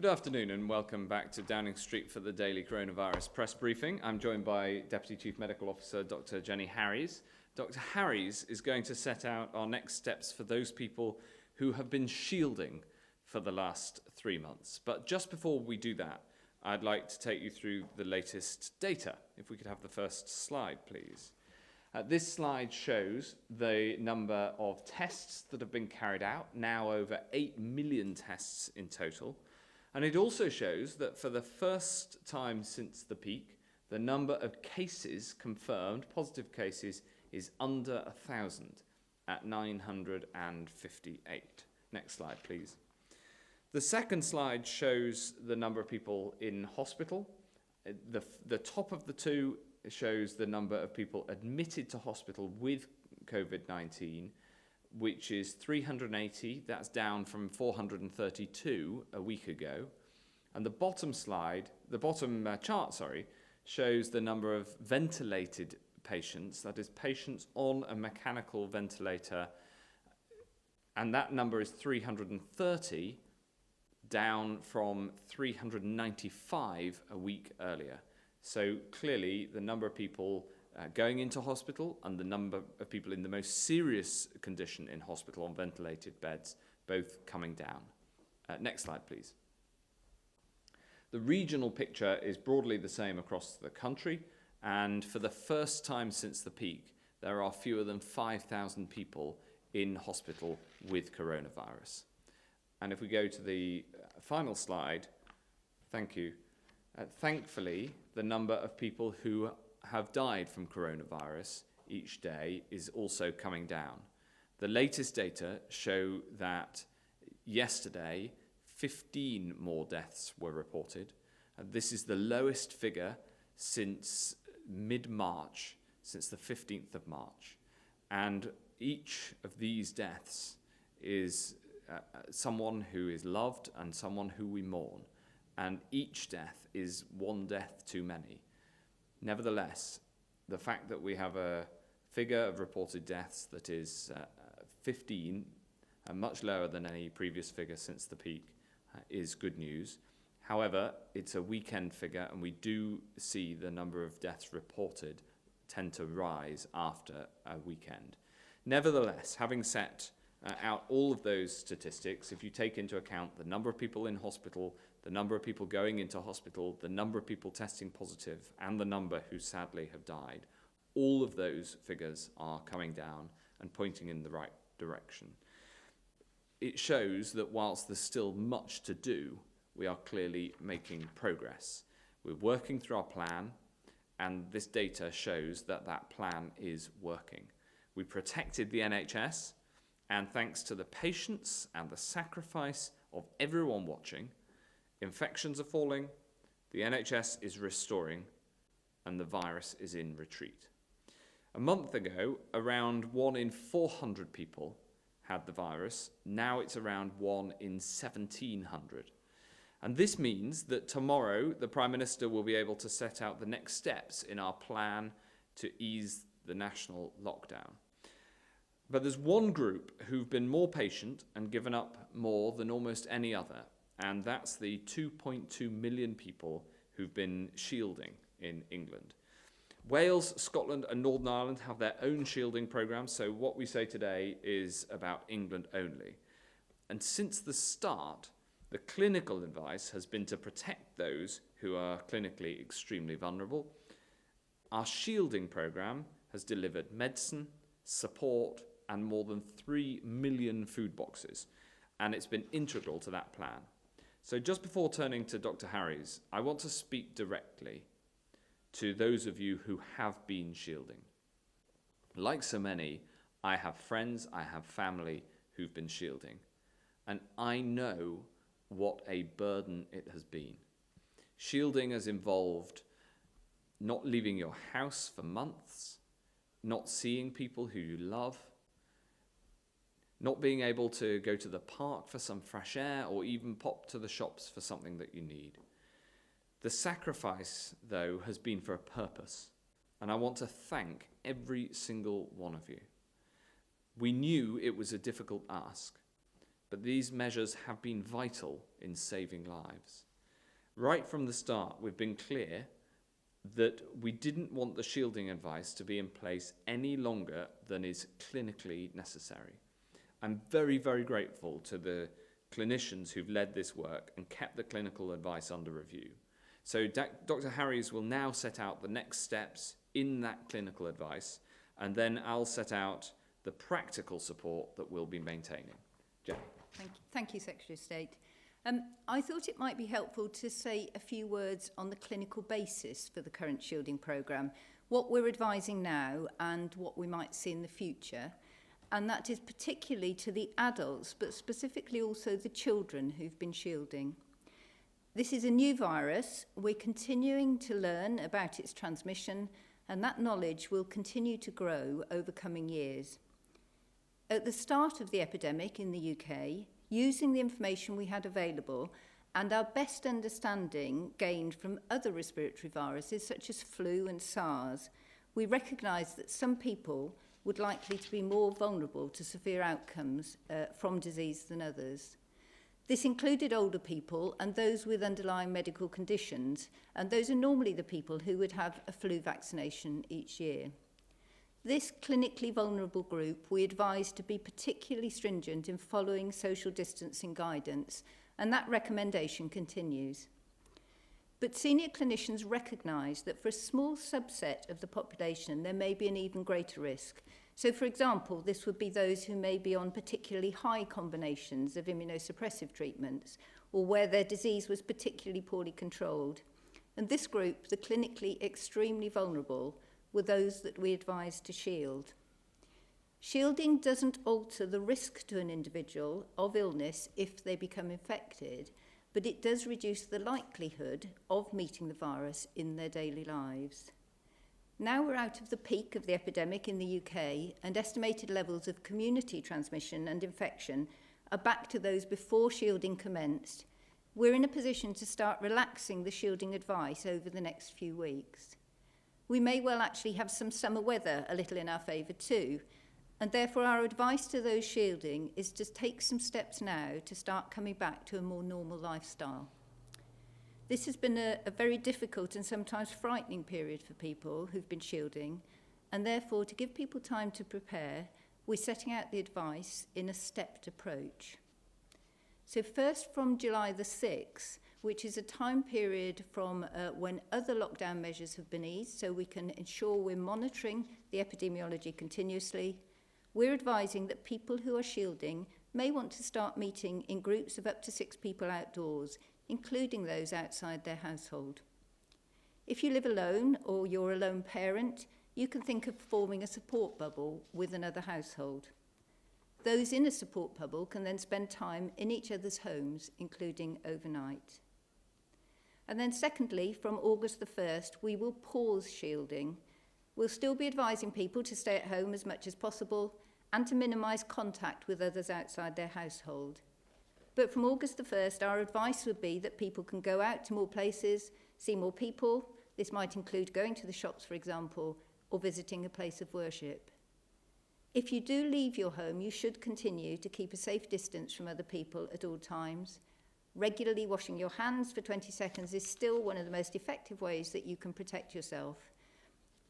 Good afternoon and welcome back to Downing Street for the daily coronavirus press briefing. I'm joined by Deputy Chief Medical Officer Dr Jenny Harries. Dr Harries is going to set out our next steps for those people who have been shielding for the last 3 months. But just before we do that, I'd like to take you through the latest data. If we could have the first slide, please. This slide shows the number of tests that have been carried out, now over 8 million tests in total. And it also shows that for the first time since the peak, the number of cases confirmed, positive cases, is under 1,000 at 958. Next slide, please. The second slide shows the number of people in hospital. The top of the two shows the number of people admitted to hospital with COVID-19, which is 380. That's down from 432 a week ago. And the bottom chart, shows the number of ventilated patients, that is patients on a mechanical ventilator, and that number is 330, down from 395 a week earlier. So clearly the number of people going into hospital and the number of people in the most serious condition in hospital on ventilated beds, both coming down. Next slide, please. The regional picture is broadly the same across the country, and for the first time since the peak, there are fewer than 5,000 people in hospital with coronavirus. And if we go to the final slide, thank you. Thankfully, the number of people who have died from coronavirus each day is also coming down. The latest data show that yesterday 15 more deaths were reported. This is the lowest figure since mid-March, since the 15th of March. And each of these deaths is someone who is loved and someone who we mourn. And each death is one death too many. Nevertheless, the fact that we have a figure of reported deaths that is 15, much lower than any previous figure since the peak, is good news. However, it's a weekend figure, and we do see the number of deaths reported tend to rise after a weekend. Nevertheless, having set out all of those statistics, if you take into account the number of people in hospital, the number of people going into hospital, the number of people testing positive, and the number who sadly have died, all of those figures are coming down and pointing in the right direction. It shows that whilst there's still much to do, we are clearly making progress. We're working through our plan, and this data shows that that plan is working. We protected the NHS, and thanks to the patience and the sacrifice of everyone watching, infections are falling, the NHS is restoring, and the virus is in retreat. A month ago, around 1 in 400 people had the virus. Now it's around 1 in 1,700. And this means that tomorrow the Prime Minister will be able to set out the next steps in our plan to ease the national lockdown. But there's one group who've been more patient and given up more than almost any other, and that's the 2.2 million people who've been shielding in England. Wales, Scotland and Northern Ireland have their own shielding programmes, so what we say today is about England only. And since the start, the clinical advice has been to protect those who are clinically extremely vulnerable. Our shielding programme has delivered medicine, support and more than 3 million food boxes, and it's been integral to that plan. So just before turning to Dr Harries, I want to speak directly to those of you who have been shielding. Like so many, I have friends, I have family who've been shielding, and I know what a burden it has been. Shielding has involved not leaving your house for months, not seeing people who you love, not being able to go to the park for some fresh air or even pop to the shops for something that you need. The sacrifice, though, has been for a purpose, and I want to thank every single one of you. We knew it was a difficult ask, but these measures have been vital in saving lives. Right from the start, we've been clear that we didn't want the shielding advice to be in place any longer than is clinically necessary. I'm very, very grateful to the clinicians who've led this work and kept the clinical advice under review. So Dr. Harries will now set out the next steps in that clinical advice, and then I'll set out the practical support that we'll be maintaining. Jenny. Thank you, Secretary of State. I thought it might be helpful to say a few words on the clinical basis for the current shielding programme, what we're advising now and what we might see in the future. And that is particularly to the adults, but specifically also the children who've been shielding. This is a new virus. We're continuing to learn about its transmission, and that knowledge will continue to grow over coming years. At the start of the epidemic in the UK, using the information we had available and our best understanding gained from other respiratory viruses such as flu and SARS, we recognised that some people would likely to be more vulnerable to severe outcomes from disease than others. This included older people and those with underlying medical conditions, and those are normally the people who would have a flu vaccination each year. This clinically vulnerable group we advised to be particularly stringent in following social distancing guidance, and that recommendation continues. But senior clinicians recognise that for a small subset of the population there may be an even greater risk. So, for example, this would be those who may be on particularly high combinations of immunosuppressive treatments, or where their disease was particularly poorly controlled. And this group, the clinically extremely vulnerable, were those that we advised to shield. Shielding doesn't alter the risk to an individual of illness if they become infected, but it does reduce the likelihood of meeting the virus in their daily lives. Now we're out of the peak of the epidemic in the UK, and estimated levels of community transmission and infection are back to those before shielding commenced. We're in a position to start relaxing the shielding advice over the next few weeks. We may well actually have some summer weather a little in our favour too, and therefore our advice to those shielding is to take some steps now to start coming back to a more normal lifestyle. This has been a very difficult and sometimes frightening period for people who've been shielding, and therefore to give people time to prepare, we're setting out the advice in a stepped approach. So first from July the 6th, which is a time period from when other lockdown measures have been eased, so we can ensure we're monitoring the epidemiology continuously, we're advising that people who are shielding may want to start meeting in groups of up to 6 people outdoors, including those outside their household. If you live alone or you're a lone parent, you can think of forming a support bubble with another household. Those in a support bubble can then spend time in each other's homes, including overnight. And then secondly, from August the 1st, we will pause shielding. We'll still be advising people to stay at home as much as possible and to minimise contact with others outside their household. But from August the 1st, our advice would be that people can go out to more places, see more people. This might include going to the shops, for example, or visiting a place of worship. If you do leave your home, you should continue to keep a safe distance from other people at all times. Regularly washing your hands for 20 seconds is still one of the most effective ways that you can protect yourself.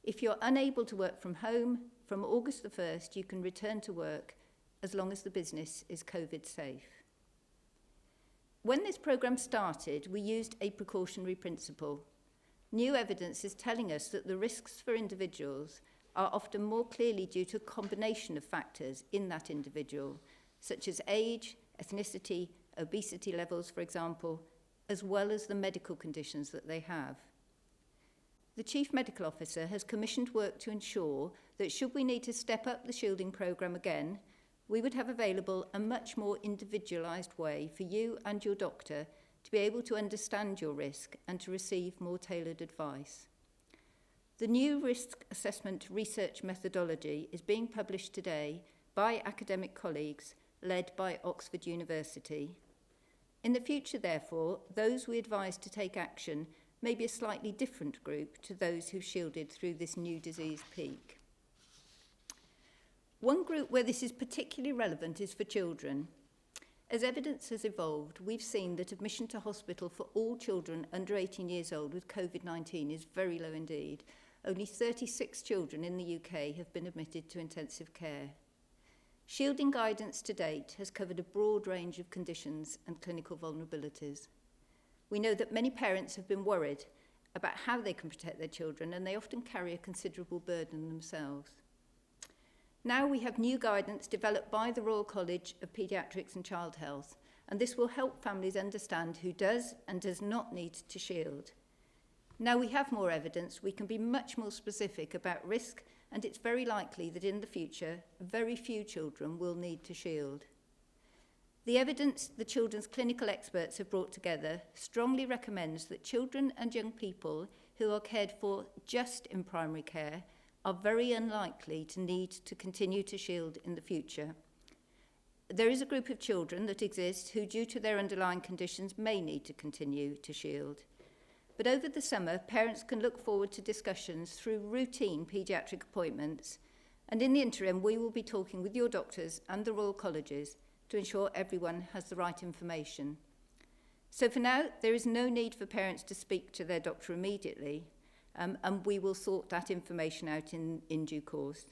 If you're unable to work from home, from August the 1st, you can return to work as long as the business is COVID safe. When this programme started, we used a precautionary principle. New evidence is telling us that the risks for individuals are often more clearly due to a combination of factors in that individual, such as age, ethnicity, obesity levels, for example, as well as the medical conditions that they have. The Chief Medical Officer has commissioned work to ensure that should we need to step up the shielding programme again, we would have available a much more individualised way for you and your doctor to be able to understand your risk and to receive more tailored advice. The new risk assessment research methodology is being published today by academic colleagues led by Oxford University. In the future, therefore, those we advise to take action may be a slightly different group to those who shielded through this new disease peak. One group where this is particularly relevant is for children. As evidence has evolved, we've seen that admission to hospital for all children under 18 years old with COVID-19 is very low indeed. Only 36 children in the UK have been admitted to intensive care. Shielding guidance to date has covered a broad range of conditions and clinical vulnerabilities. We know that many parents have been worried about how they can protect their children, and they often carry a considerable burden themselves. Now we have new guidance developed by the Royal College of Paediatrics and Child Health, and this will help families understand who does and does not need to shield. Now we have more evidence, we can be much more specific about risk, and it's very likely that in the future, very few children will need to shield. The evidence the children's clinical experts have brought together strongly recommends that children and young people who are cared for just in primary care are very unlikely to need to continue to shield in the future. There is a group of children that exists who, due to their underlying conditions, may need to continue to shield. But over the summer, parents can look forward to discussions through routine paediatric appointments, and in the interim, we will be talking with your doctors and the Royal Colleges to ensure everyone has the right information. So for now, there is no need for parents to speak to their doctor immediately, and we will sort that information out in due course.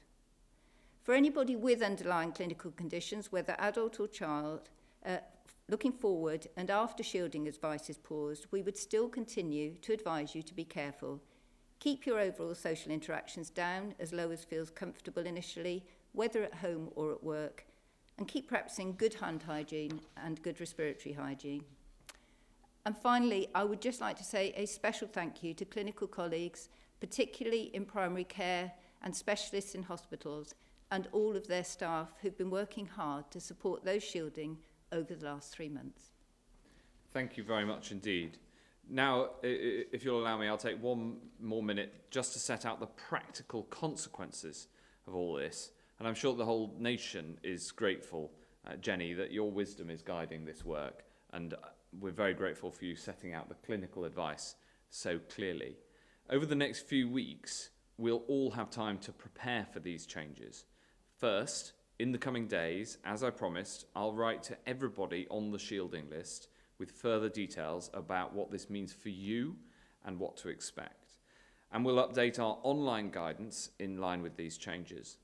For anybody with underlying clinical conditions, whether adult or child, looking forward and after shielding advice is paused, we would still continue to advise you to be careful. Keep your overall social interactions down as low as feels comfortable initially, whether at home or at work, and keep practicing good hand hygiene and good respiratory hygiene. And finally, I would just like to say a special thank you to clinical colleagues, particularly in primary care and specialists in hospitals, and all of their staff who've been working hard to support those shielding over the last 3 months. Thank you very much indeed. Now, if you'll allow me, I'll take one more minute just to set out the practical consequences of all this. And I'm sure the whole nation is grateful, Jenny, that your wisdom is guiding this work. And we're very grateful for you setting out the clinical advice so clearly. Over the next few weeks, we'll all have time to prepare for these changes. First, in the coming days, as I promised, I'll write to everybody on the shielding list with further details about what this means for you and what to expect. And we'll update our online guidance in line with these changes.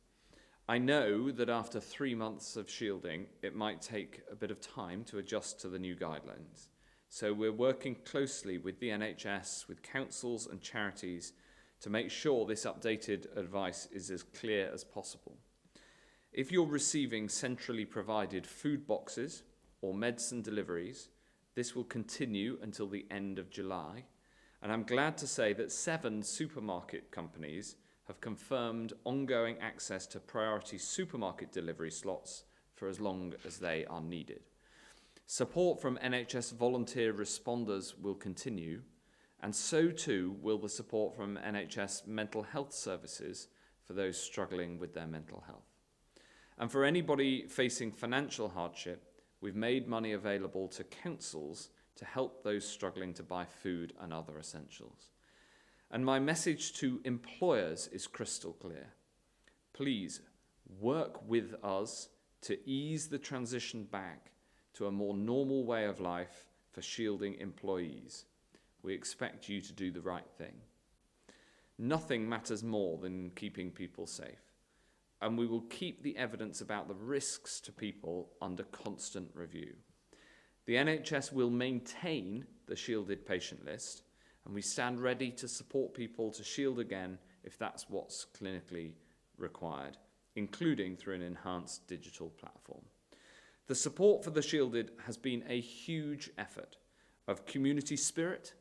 I know that after 3 months of shielding, it might take a bit of time to adjust to the new guidelines. So we're working closely with the NHS, with councils and charities to make sure this updated advice is as clear as possible. If you're receiving centrally provided food boxes or medicine deliveries, this will continue until the end of July. And I'm glad to say that 7 supermarket companies have confirmed ongoing access to priority supermarket delivery slots for as long as they are needed. Support from NHS volunteer responders will continue, and so too will the support from NHS mental health services for those struggling with their mental health. And for anybody facing financial hardship, we've made money available to councils to help those struggling to buy food and other essentials. And my message to employers is crystal clear. Please work with us to ease the transition back to a more normal way of life for shielding employees. We expect you to do the right thing. Nothing matters more than keeping people safe. And we will keep the evidence about the risks to people under constant review. The NHS will maintain the shielded patient list, and we stand ready to support people to shield again if that's what's clinically required, including through an enhanced digital platform. The support for the shielded has been a huge effort of community spirit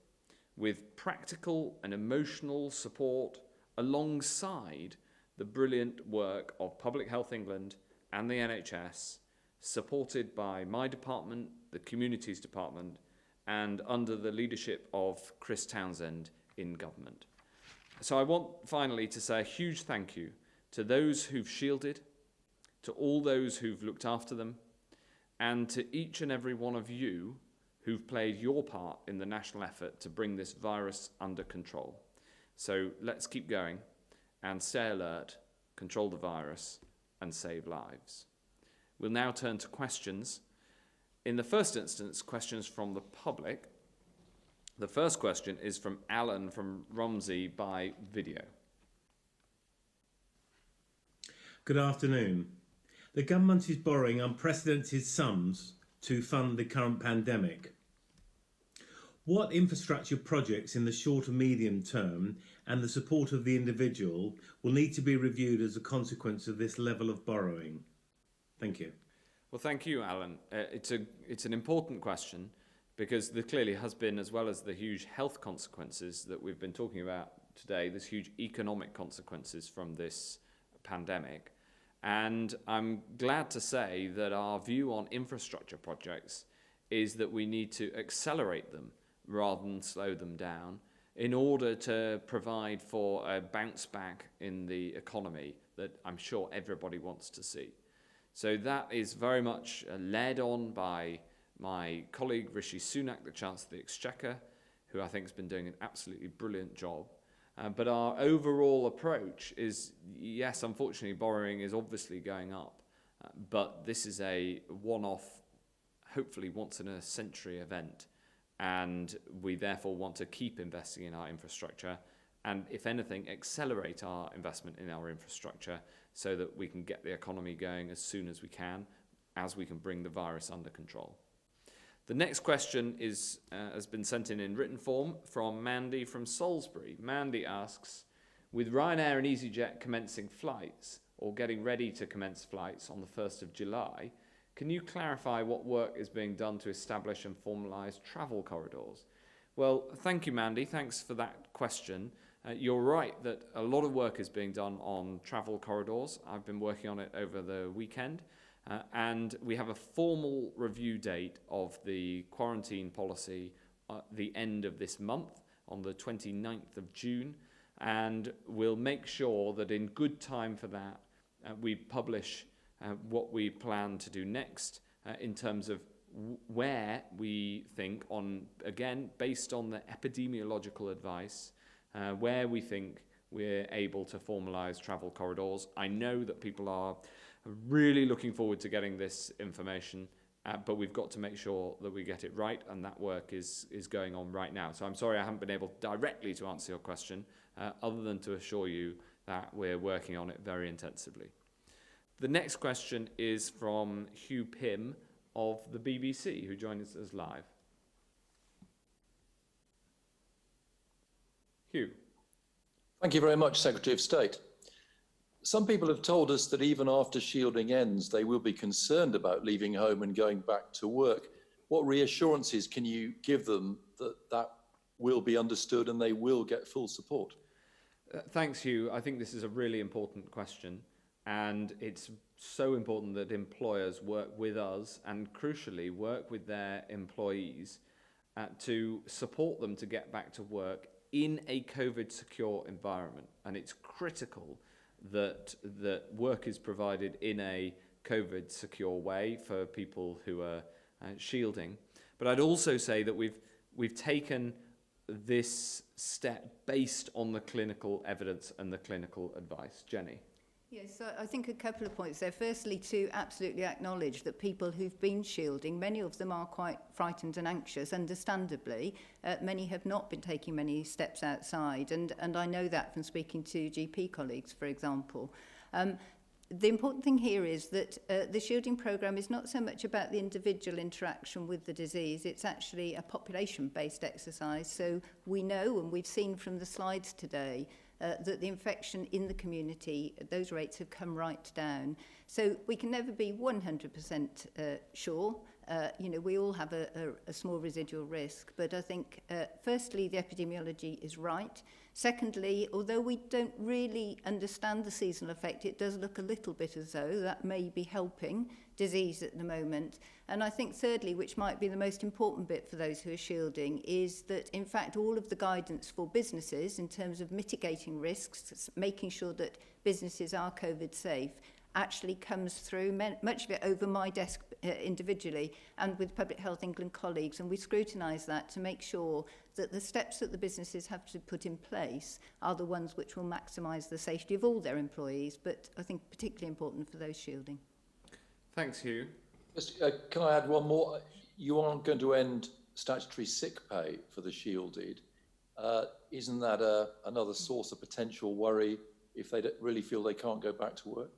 with practical and emotional support alongside the brilliant work of Public Health England and the NHS, supported by my department, the Communities Department, and under the leadership of Chris Townsend in government. So I want finally to say a huge thank you to those who've shielded, to all those who've looked after them, and to each and every one of you who've played your part in the national effort to bring this virus under control. So let's keep going and stay alert, control the virus, and save lives. We'll now turn to questions. in the first instance, questions from the public. The first question is from Alan from Romsey by video. Good afternoon. The government is borrowing unprecedented sums to fund the current pandemic. What infrastructure projects in the short and medium term and the support of the individual will need to be reviewed as a consequence of this level of borrowing? Thank you. Well, thank you, Alan. It's an important question because there clearly has been, as well as the huge health consequences that we've been talking about today, there's huge economic consequences from this pandemic. And I'm glad to say that our view on infrastructure projects is that we need to accelerate them rather than slow them down in order to provide for a bounce back in the economy that I'm sure everybody wants to see. So that is very much led on by my colleague Rishi Sunak, the Chancellor of the Exchequer, who I think has been doing an absolutely brilliant job. But our overall approach is, yes, unfortunately, borrowing is obviously going up, but this is a one-off, hopefully once-in-a-century event, and we therefore want to keep investing in our infrastructure and, if anything, accelerate our investment in our infrastructure so that we can get the economy going as soon as we can bring the virus under control. The next question has been sent in written form from Mandy from Salisbury. Mandy asks, with Ryanair and EasyJet commencing flights or getting ready to commence flights on the 1st of July, can you clarify what work is being done to establish and formalise travel corridors? Well, thank you, Mandy. Thanks for that question. You're right that a lot of work is being done on travel corridors. I've been working on it over the weekend. And we have a formal review date of the quarantine policy at the end of this month, on the 29th of June. And we'll make sure that in good time for that, we publish what we plan to do next in terms of where we think again, based on the epidemiological advice, where we think we're able to formalise travel corridors. I know that people are really looking forward to getting this information, but we've got to make sure that we get it right, and that work is going on right now. So I'm sorry I haven't been able directly to answer your question, other than to assure you that we're working on it very intensively. The next question is from Hugh Pym of the BBC, who joins us live. Hugh. Thank you very much, Secretary of State. Some people have told us that even after shielding ends, they will be concerned about leaving home and going back to work. What reassurances can you give them that that will be understood and they will get full support? Thanks, Hugh. I think this is a really important question, and it's so important that employers work with us and, crucially, work with their employees to support them to get back to work in a COVID-secure environment. And it's critical that work is provided in a COVID-secure way for people who are shielding. But I'd also say that we've taken this step based on the clinical evidence and the clinical advice. Jenny? Yes, I think a couple of points there. Firstly, to absolutely acknowledge that people who've been shielding, many of them are quite frightened and anxious, understandably. Many have not been taking many steps outside, and I know that from speaking to GP colleagues, for example. The important thing here is that the shielding programme is not so much about the individual interaction with the disease, it's actually a population-based exercise. So we know, and we've seen from the slides today, that the infection in the community, those rates have come right down. So we can never be 100% sure. We all have a small residual risk, but I think, firstly, the epidemiology is right. Secondly, although we don't really understand the seasonal effect, it does look a little bit as though that may be helping disease at the moment. And I think thirdly, which might be the most important bit for those who are shielding, is that in fact all of the guidance for businesses in terms of mitigating risks, making sure that businesses are COVID safe, actually comes through, much of it over my desk individually and with Public Health England colleagues, and we scrutinise that to make sure that the steps that the businesses have to put in place are the ones which will maximise the safety of all their employees, but I think particularly important for those shielding. Thanks, Hugh. Just, can I add one more? You aren't going to end statutory sick pay for the shielded. Isn't that another source of potential worry if they really feel they can't go back to work?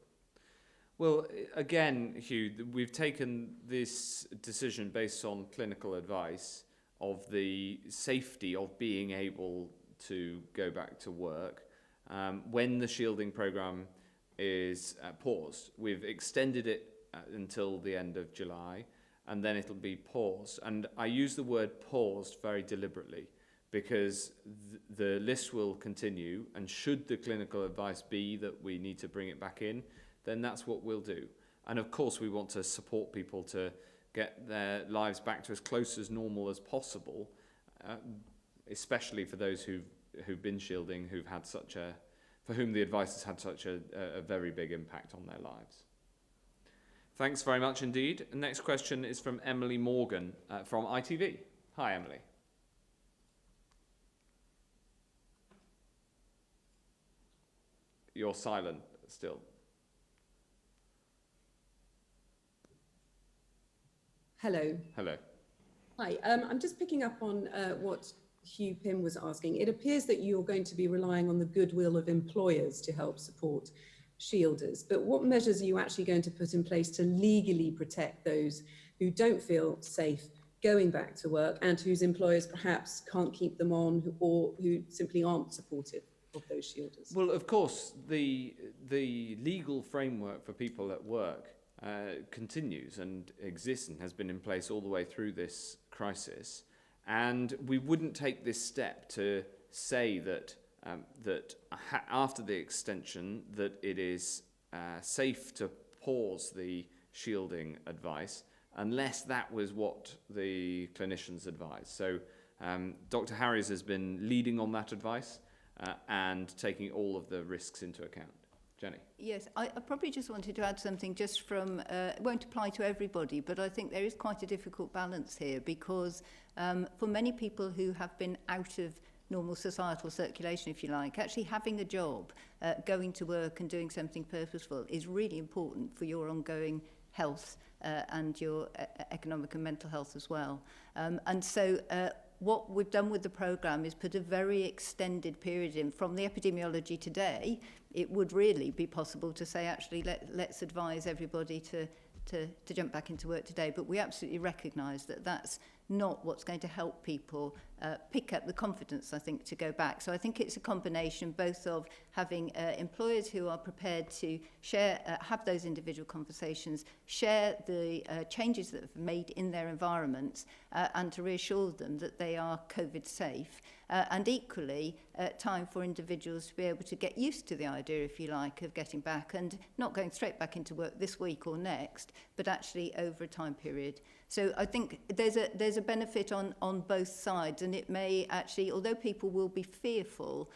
Well, again, Hugh, we've taken this decision based on clinical advice of the safety of being able to go back to work when the shielding programme is paused. We've extended it until the end of July, and then it'll be paused. And I use the word paused very deliberately because the list will continue, and should the clinical advice be that we need to bring it back in, then that's what we'll do. And of course, we want to support people to get their lives back to as close as normal as possible, especially for those who've been shielding, for whom the advice has had such a very big impact on their lives. Thanks very much indeed. The next question is from Emily Morgan from ITV. Hi, Emily. You're silent still. Hello. Hello. Hi. I'm just picking up on what Hugh Pym was asking. It appears that you're going to be relying on the goodwill of employers to help support shielders, but what measures are you actually going to put in place to legally protect those who don't feel safe going back to work and whose employers perhaps can't keep them on or who simply aren't supportive of those shielders? Well, of course, the legal framework for people at work continues and exists and has been in place all the way through this crisis. And we wouldn't take this step to say that after the extension that it is safe to pause the shielding advice unless that was what the clinicians advised. So Dr. Harries has been leading on that advice and taking all of the risks into account. Jenny. Yes, I probably just wanted to add something just from, it won't apply to everybody, but I think there is quite a difficult balance here because for many people who have been out of normal societal circulation, if you like, actually having a job, going to work and doing something purposeful is really important for your ongoing health and your economic and mental health as well. And so what we've done with the programme is put a very extended period in. From the epidemiology today, it would really be possible to say, actually, let's advise everybody to jump back into work today. But we absolutely recognise that that's not what's going to help people pick up the confidence, I think, to go back. So I think it's a combination both of having employers who are prepared to share, have those individual conversations, share the changes that have made in their environments and to reassure them that they are COVID safe. And equally, time for individuals to be able to get used to the idea, if you like, of getting back and not going straight back into work this week or next, but actually over a time period. So I think there's a benefit on both sides, and it may actually, although people will be fearful,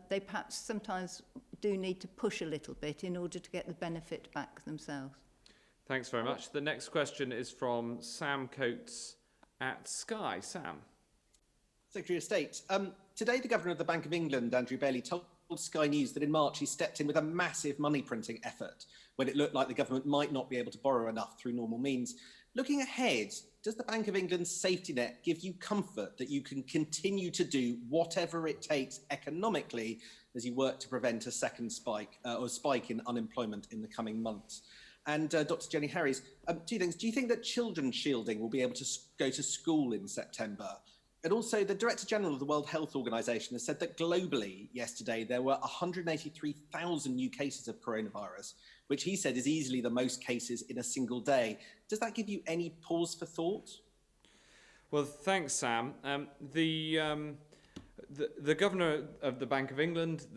they perhaps sometimes do need to push a little bit in order to get the benefit back themselves. Thanks very much. The next question is from Sam Coates at Sky. Sam. Secretary of State. Today, the Governor of the Bank of England, Andrew Bailey, told Sky News that in March he stepped in with a massive money printing effort when it looked like the government might not be able to borrow enough through normal means. Looking ahead, does the Bank of England's safety net give you comfort that you can continue to do whatever it takes economically as you work to prevent a second spike or spike in unemployment in the coming months? And Dr. Jenny Harries, two things. Do you think that children shielding will be able to go to school in September? And also, the Director General of the World Health Organization has said that globally yesterday there were 183,000 new cases of coronavirus, which he said is easily the most cases in a single day. Does that give you any pause for thought? Well, thanks, Sam. The Governor of the Bank of England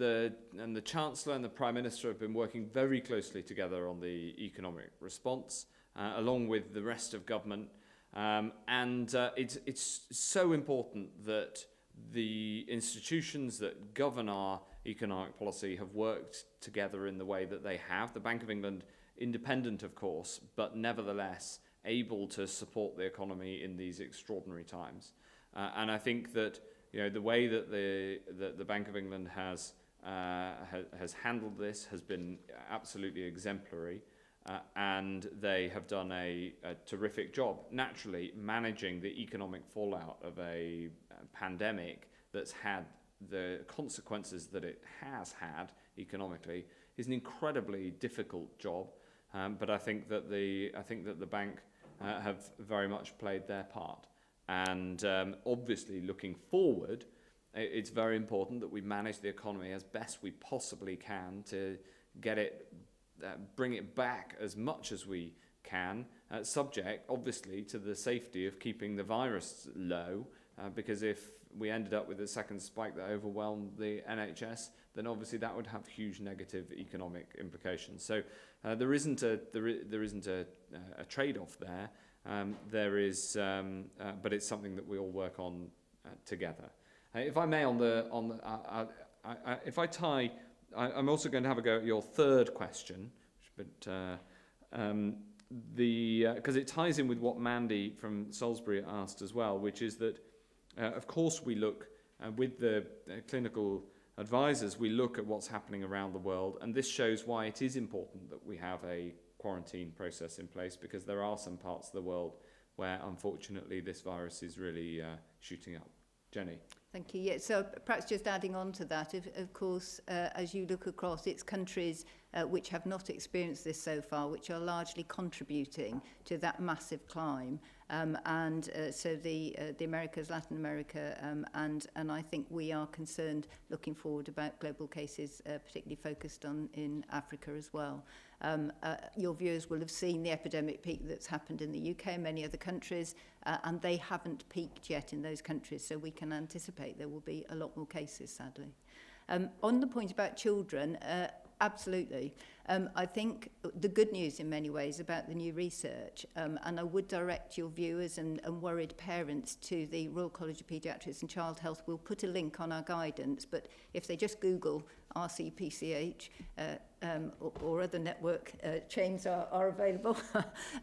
and the Chancellor and the Prime Minister have been working very closely together on the economic response, along with the rest of government. It's so important that the institutions that govern our economic policy have worked together in the way that they have. The Bank of England, independent of course, but nevertheless able to support the economy in these extraordinary times. And I think that the way that the Bank of England has handled this has been absolutely exemplary. and they have done a terrific job, naturally, managing the economic fallout of a pandemic that's had the consequences that it has had economically. Is an incredibly difficult job, but I think that the bank have very much played their part. And obviously, looking forward, it's very important that we manage the economy as best we possibly can to get it, bring it back as much as we can, subject obviously to the safety of keeping the virus low, because if we ended up with a second spike that overwhelmed the NHS, then obviously that would have huge negative economic implications. So there isn't a trade-off there. There is, but it's something that we all work on together. If I may, if I tie, I'm also going to have a go at your third question, but because it ties in with what Mandy from Salisbury asked as well, which is that, of course, we look with the clinical advisors, we look at what's happening around the world, and this shows why it is important that we have a quarantine process in place, because there are some parts of the world where, unfortunately, this virus is really shooting up. Jenny. Thank you. Yeah, so perhaps just adding on to that, of course, as you look across, it's countries which have not experienced this so far, which are largely contributing to that massive climb. So the Americas, Latin America, and I think we are concerned looking forward about global cases, particularly focused on in Africa as well. Your viewers will have seen the epidemic peak that's happened in the UK and many other countries, and they haven't peaked yet in those countries, so we can anticipate there will be a lot more cases, sadly. On the point about children, absolutely. I think the good news in many ways about the new research, and I would direct your viewers and worried parents to the Royal College of Paediatrics and Child Health. We'll put a link on our guidance, but if they just Google RCPCH or other network chains are available.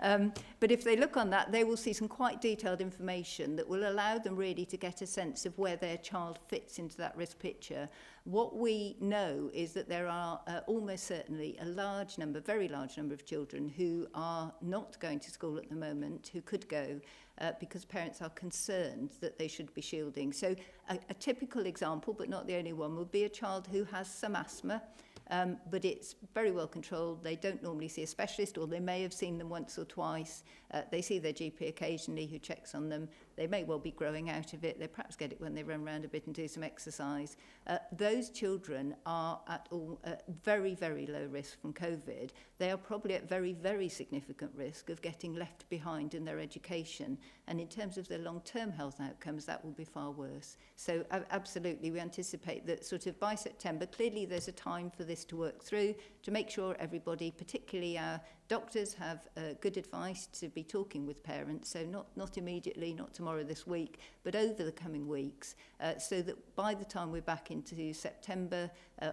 But if they look on that, they will see some quite detailed information that will allow them really to get a sense of where their child fits into that risk picture. What we know is that there are almost certainly a large number, very large number of children who are not going to school at the moment, who could go because parents are concerned that they should be shielding. So a typical example, but not the only one, would be a child who has some asthma, but it's very well controlled. They don't normally see a specialist, or they may have seen them once or twice. They see their GP occasionally who checks on them. They may well be growing out of it. They perhaps get it when they run around a bit and do some exercise. Those children are at all very, very low risk from COVID. They are probably at very, very significant risk of getting left behind in their education. And in terms of their long-term health outcomes, that will be far worse. So absolutely, we anticipate that sort of by September, clearly there's a time for this to work through, to make sure everybody, particularly our doctors, have good advice to be talking with parents. So not immediately, not tomorrow, this week, but over the coming weeks, so that by the time we're back into September,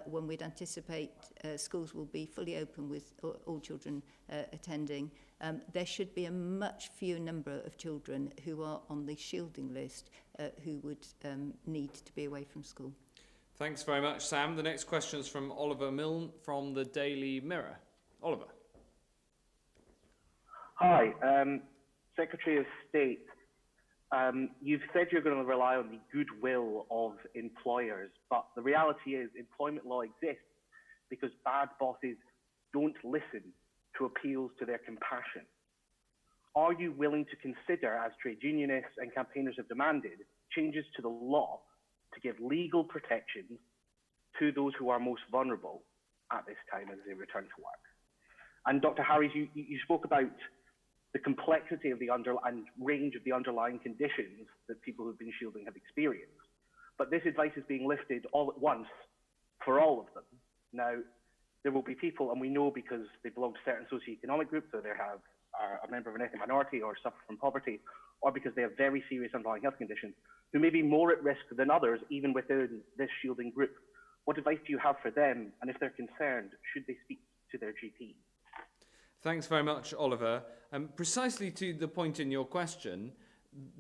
when we'd anticipate schools will be fully open with all children attending, there should be a much fewer number of children who are on the shielding list who would need to be away from school. Thanks very much, Sam. The next question is from Oliver Milne from the Daily Mirror. Oliver. Hi, Secretary of State. You've said you're going to rely on the goodwill of employers, but the reality is employment law exists because bad bosses don't listen to appeals to their compassion. Are you willing to consider, as trade unionists and campaigners have demanded, changes to the law to give legal protections to those who are most vulnerable at this time as they return to work? And Dr. Harries, you spoke about the complexity of the and range of the underlying conditions that people who've been shielding have experienced. But this advice is being lifted all at once for all of them. Now, there will be people, and we know because they belong to certain socioeconomic groups, or they are a member of an ethnic minority or suffer from poverty, or because they have very serious underlying health conditions, who may be more at risk than others, even within this shielding group. What advice do you have for them? And if they're concerned, should they speak to their GP? Thanks very much, Oliver. Precisely to the point in your question,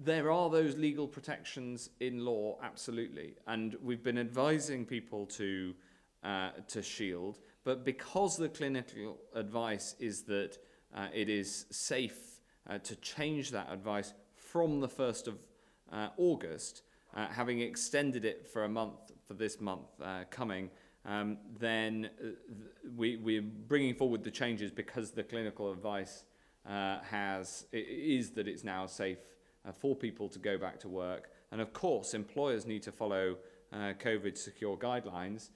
there are those legal protections in law, absolutely. And we've been advising people to shield, But because the clinical advice is that it is safe to change that advice from the 1st of August, having extended it for a month, for this month coming, then we're bringing forward the changes because the clinical advice is that it's now safe for people to go back to work. And of course, employers need to follow COVID secure guidelines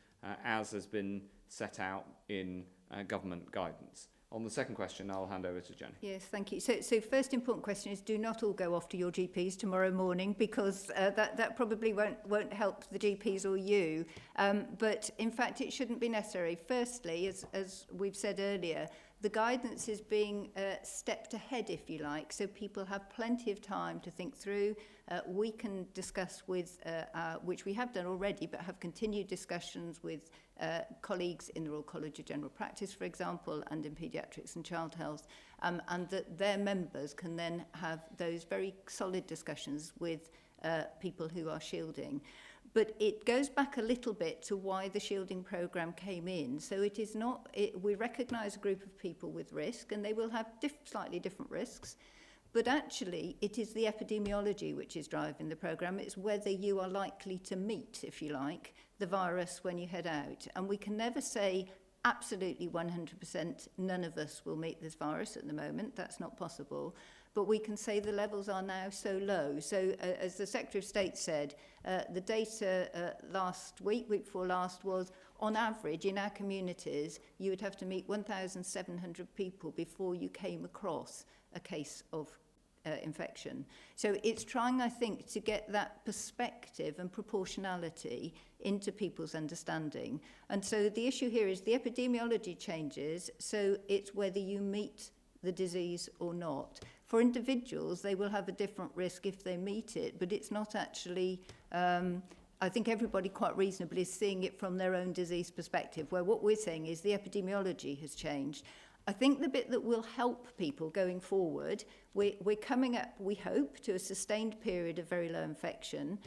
as has been set out in government guidance. On the second question, I'll hand over to Jenny. Yes, thank you. So first important question is, do not all go off to your GPs tomorrow morning, because that probably won't help the GPs or you. But in fact, it shouldn't be necessary. Firstly, as we've said earlier, the guidance is being stepped ahead, if you like, so people have plenty of time to think through. We can discuss with, which we have done already, but have continued discussions with colleagues in the Royal College of General Practice, for example, and in paediatrics and child health, and that their members can then have those very solid discussions with people who are shielding. But it goes back a little bit to why the shielding programme came in. So it is not, we recognise a group of people with risk, and they will have slightly different risks. But actually, it is the epidemiology which is driving the programme. It's whether you are likely to meet, if you like, the virus when you head out. And we can never say absolutely 100% none of us will meet this virus at the moment. That's not possible. But we can say the levels are now so low. So as the Secretary of State said, the data last week before last, was on average in our communities, you would have to meet 1,700 people before you came across a case of infection. So it's trying, I think, to get that perspective and proportionality into people's understanding. And so the issue here is the epidemiology changes, so it's whether you meet the disease or not. For individuals, they will have a different risk if they meet it, but it's not actually, I think everybody quite reasonably is seeing it from their own disease perspective, where what we're saying is the epidemiology has changed. I think the bit that will help people going forward, we're coming up, we hope, to a sustained period of very low infection.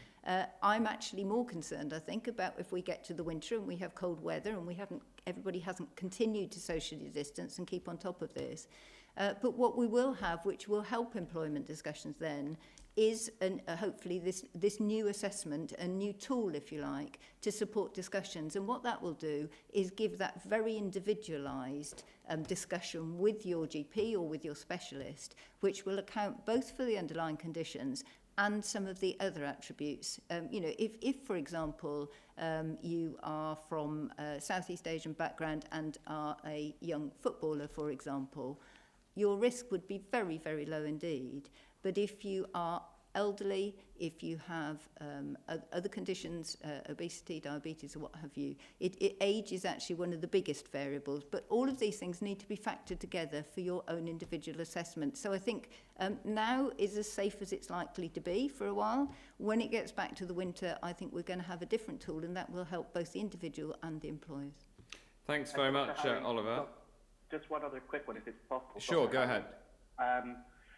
I'm actually more concerned, I think, about if we get to the winter and we have cold weather and everybody hasn't continued to socially distance and keep on top of this. But what we will have, which will help employment discussions then, is hopefully this new assessment, a new tool, if you like, to support discussions. And what that will do is give that very individualised discussion with your GP or with your specialist, which will account both for the underlying conditions and some of the other attributes. You know, if for example, you are from a Southeast Asian background and are a young footballer, for example, your risk would be very, very low indeed. But if you are elderly, if you have other conditions, obesity, diabetes, or what have you, age is actually one of the biggest variables. But all of these things need to be factored together for your own individual assessment. So I think now is as safe as it's likely to be for a while. When it gets back to the winter, I think we're going to have a different tool, and that will help both the individual and the employers. Thanks very much, Oliver. Just one other quick one, if it's possible. Sure, go ahead.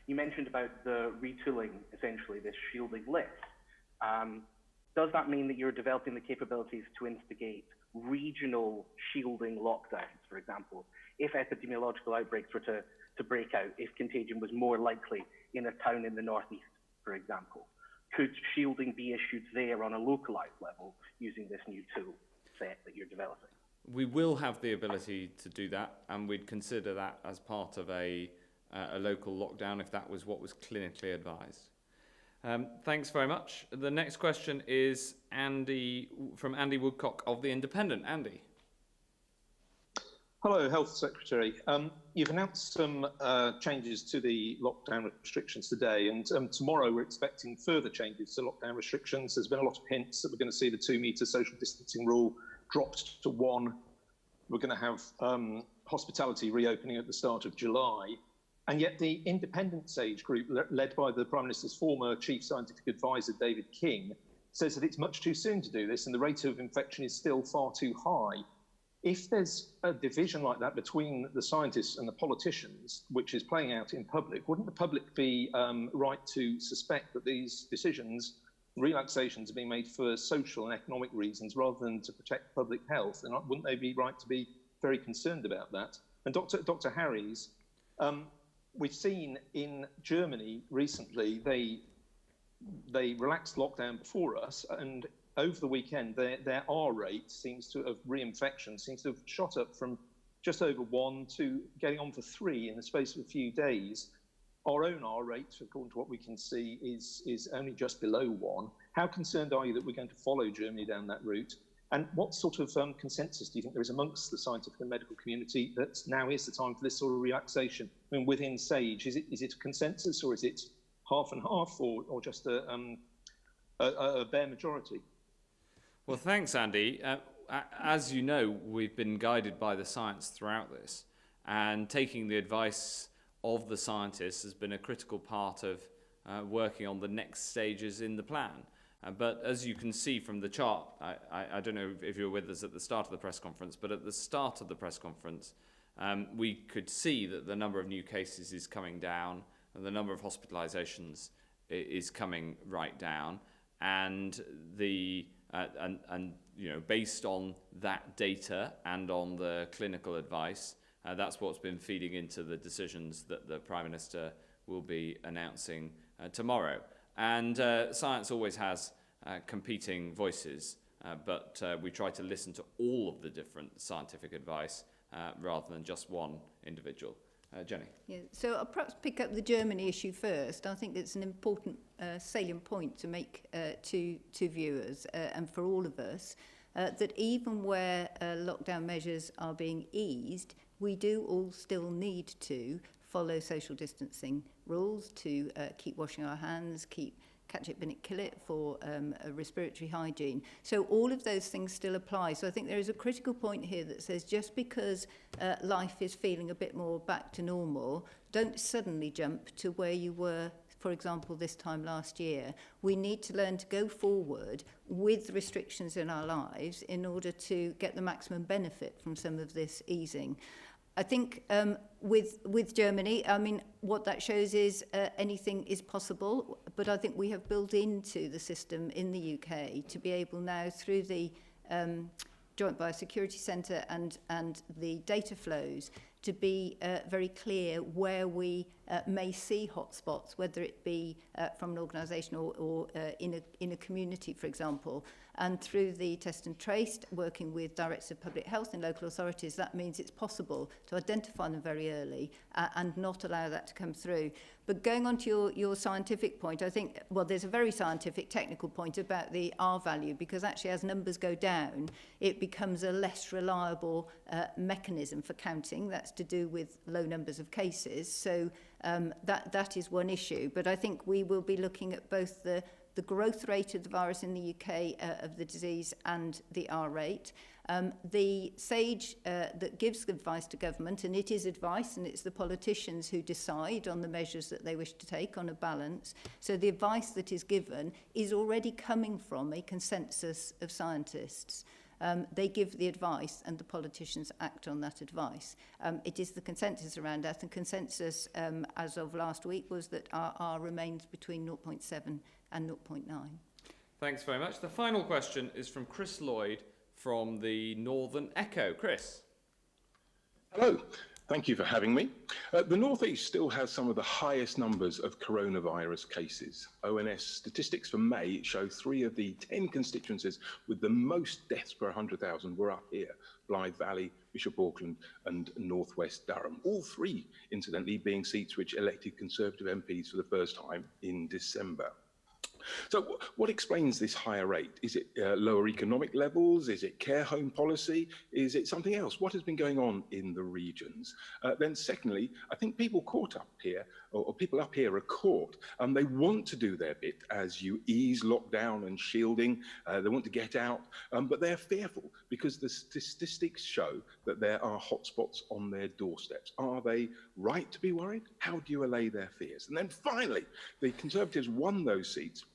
You mentioned about the retooling, essentially, this shielding list. Does that mean that you're developing the capabilities to instigate regional shielding lockdowns, for example? If epidemiological outbreaks were to break out, if contagion was more likely in a town in the northeast, for example, could shielding be issued there on a localised level using this new tool set that you're developing? We will have the ability to do that, and we'd consider that as part of a local lockdown if that was what was clinically advised. Thanks very much. The next question is from Andy Woodcock of The Independent. Andy. Hello, Health Secretary. You've announced some changes to the lockdown restrictions today, and tomorrow we're expecting further changes to lockdown restrictions. There's been a lot of hints that we're going to see the 2-metre social distancing rule dropped to 1. We're going to have hospitality reopening at the start of July. And yet the Independence Age group, led by the Prime Minister's former Chief Scientific Advisor, David King, says that it's much too soon to do this and the rate of infection is still far too high. If there's a division like that between the scientists and the politicians, which is playing out in public, wouldn't the public be right to suspect that these decisions, relaxations, are being made for social and economic reasons rather than to protect public health? And wouldn't they be right to be very concerned about that. And Dr. Harries, we've seen in Germany recently, they relaxed lockdown before us, and over the weekend, their R rate seems to have reinfection seems to have shot up from just over 1 to getting on for 3 in the space of a few days. Our own R rate, according to what we can see, is only just below 1. How concerned are you that we're going to follow Germany down that route? And what sort of consensus do you think there is amongst the scientific and medical community that now is the time for this sort of relaxation? I mean, within SAGE, is it a consensus, or is it half and half, or just a bare majority? Well, thanks, Andy. As you know, we've been guided by the science throughout this, and taking the advice of the scientists has been a critical part of working on the next stages in the plan. But as you can see from the chart, I don't know if you were with us at the start of the press conference, but at the start of the press conference, we could see that the number of new cases is coming down and the number of hospitalizations is coming right down. And you know, based on that data and on the clinical advice, that's what's been feeding into the decisions that the Prime Minister will be announcing tomorrow. And science always has competing voices, but we try to listen to all of the different scientific advice rather than just one individual. Jenny. Yeah, so I'll perhaps pick up the Germany issue first. I think it's an important salient point to make to viewers and for all of us, that even where lockdown measures are being eased, we do all still need to follow social distancing rules, to keep washing our hands, keep catch it, bin it, kill it for respiratory hygiene. So all of those things still apply. So I think there is a critical point here that says just because life is feeling a bit more back to normal, don't suddenly jump to where you were, for example, this time last year. We need to learn to go forward with restrictions in our lives in order to get the maximum benefit from some of this easing. I think with Germany, I mean, what that shows is anything is possible, but I think we have built into the system in the UK to be able now through the Joint Biosecurity Centre and the data flows to be very clear where we may see hotspots, whether it be from an organisation or in a community, for example. And through the test and trace, working with directors of public health in local authorities, that means it's possible to identify them very early and not allow that to come through. But going on to your scientific point, I think, well, there's a very scientific technical point about the R value, because actually as numbers go down, it becomes a less reliable mechanism for counting. That's to do with low numbers of cases. So that is one issue. But I think we will be looking at both the growth rate of the virus in the UK of the disease and the R rate. The SAGE that gives advice to government, and it is advice and it's the politicians who decide on the measures that they wish to take on a balance. So the advice that is given is already coming from a consensus of scientists. They give the advice and the politicians act on that advice. It is the consensus around that, and consensus as of last week was that R remains between 0.7 and 0.9. Thanks very much. The final question is from Chris Lloyd from the Northern Echo. Chris. Hello. Thank you for having me. The North East still has some of the highest numbers of coronavirus cases. ONS statistics for May show 3 of the 10 constituencies with the most deaths per 100,000 were up here: Blythe Valley, Bishop Auckland and North West Durham. All 3, incidentally, being seats which elected Conservative MPs for the first time in December. So what explains this higher rate? Is it lower economic levels? Is it care home policy? Is it something else? What has been going on in the regions? Then secondly, I think people caught up here, or people up here are caught. They want to do their bit as you ease lockdown and shielding. They want to get out, but they're fearful because the statistics show that there are hotspots on their doorsteps. Are they right to be worried? How do you allay their fears? And then finally, the Conservatives won those seats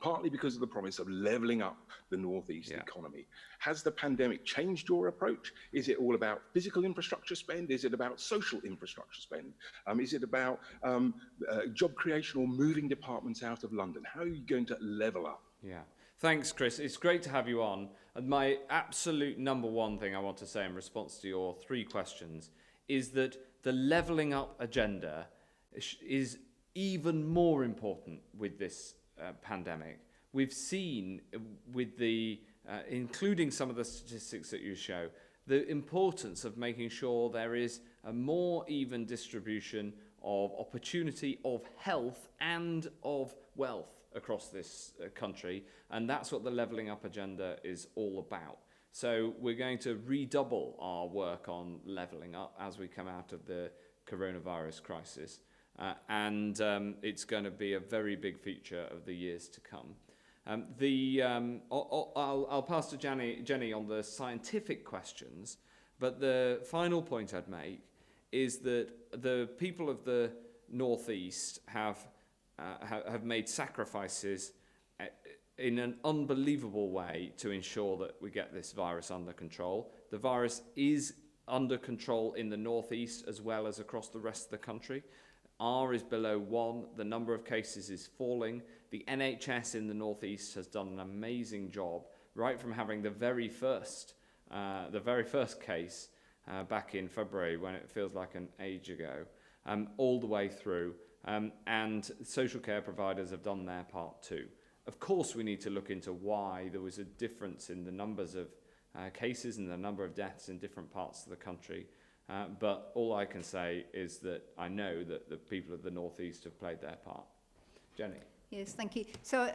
partly because of the promise of levelling up the northeast economy. Has the pandemic changed your approach? Is it all about physical infrastructure spend? Is it about social infrastructure spend? Is it about job creation or moving departments out of London? How are you going to level up? Yeah. Thanks, Chris. It's great to have you on. And my absolute number one thing I want to say in response to your 3 questions is that the levelling up agenda is even more important with this pandemic. We've seen with the, including some of the statistics that you show, the importance of making sure there is a more even distribution of opportunity, of health and of wealth across this country, and that's what the levelling up agenda is all about. So we're going to redouble our work on levelling up as we come out of the coronavirus crisis, and it's going to be a very big feature of the years to come. I'll pass to Jenny on the scientific questions, but the final point I'd make is that the people of the North East have made sacrifices in an unbelievable way to ensure that we get this virus under control. The virus is under control in the North East as well as across the rest of the country. R is below 1, the number of cases is falling. The NHS in the North East has done an amazing job, right from having the very first case back in February, when it feels like an age ago, all the way through. And social care providers have done their part too. Of course, we need to look into why there was a difference in the numbers of cases and the number of deaths in different parts of the country. But all I can say is that I know that the people of the North East have played their part. Jenny. Yes, thank you. So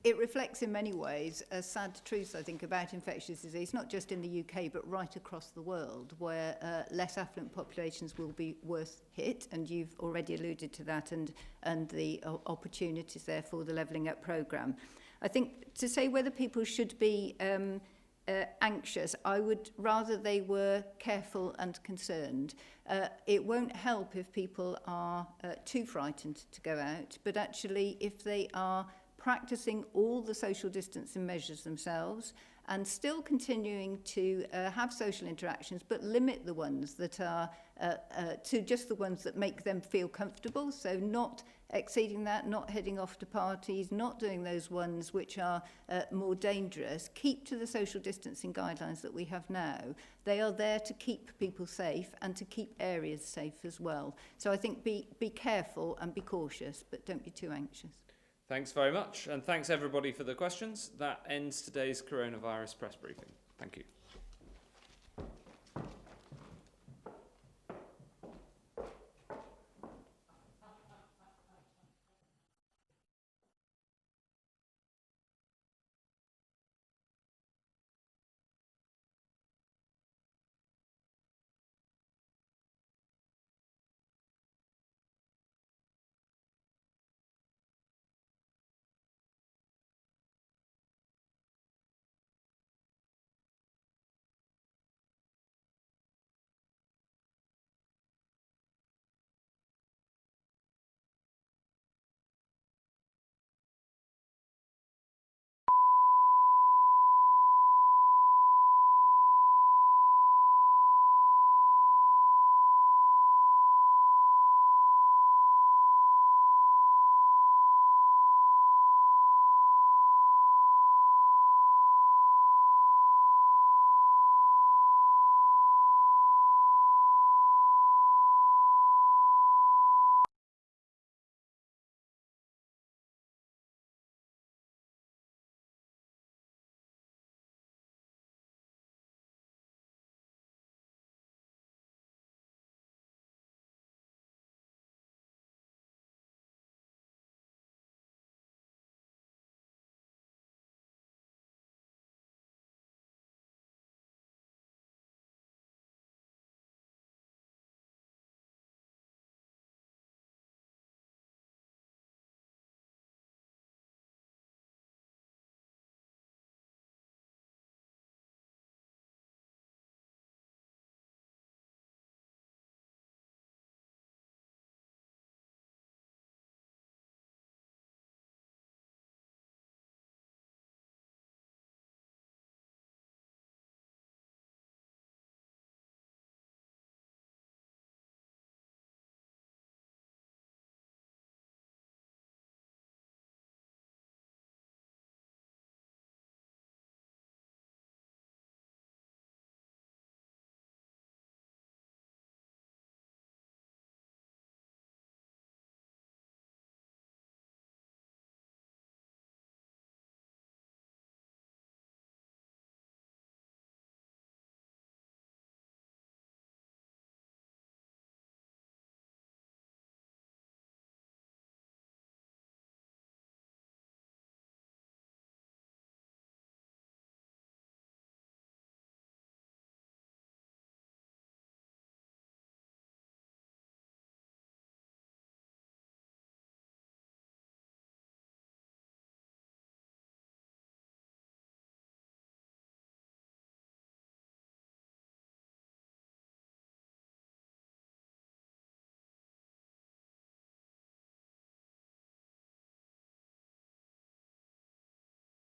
it reflects in many ways a sad truth, I think, about infectious disease, not just in the UK, but right across the world, where less affluent populations will be worse hit, and you've already alluded to that, and the opportunities there for the Levelling Up programme. I think to say whether people should be anxious, I would rather they were careful and concerned. It won't help if people are too frightened to go out, but actually if they are practicing all the social distancing measures themselves and still continuing to have social interactions, but limit the ones that are to just the ones that make them feel comfortable. So not exceeding that, not heading off to parties, not doing those ones which are more dangerous. Keep to the social distancing guidelines that we have now. They are there to keep people safe and to keep areas safe as well. So I think be careful and be cautious, but don't be too anxious. Thanks very much, and thanks everybody for the questions. That ends today's coronavirus press briefing. Thank you.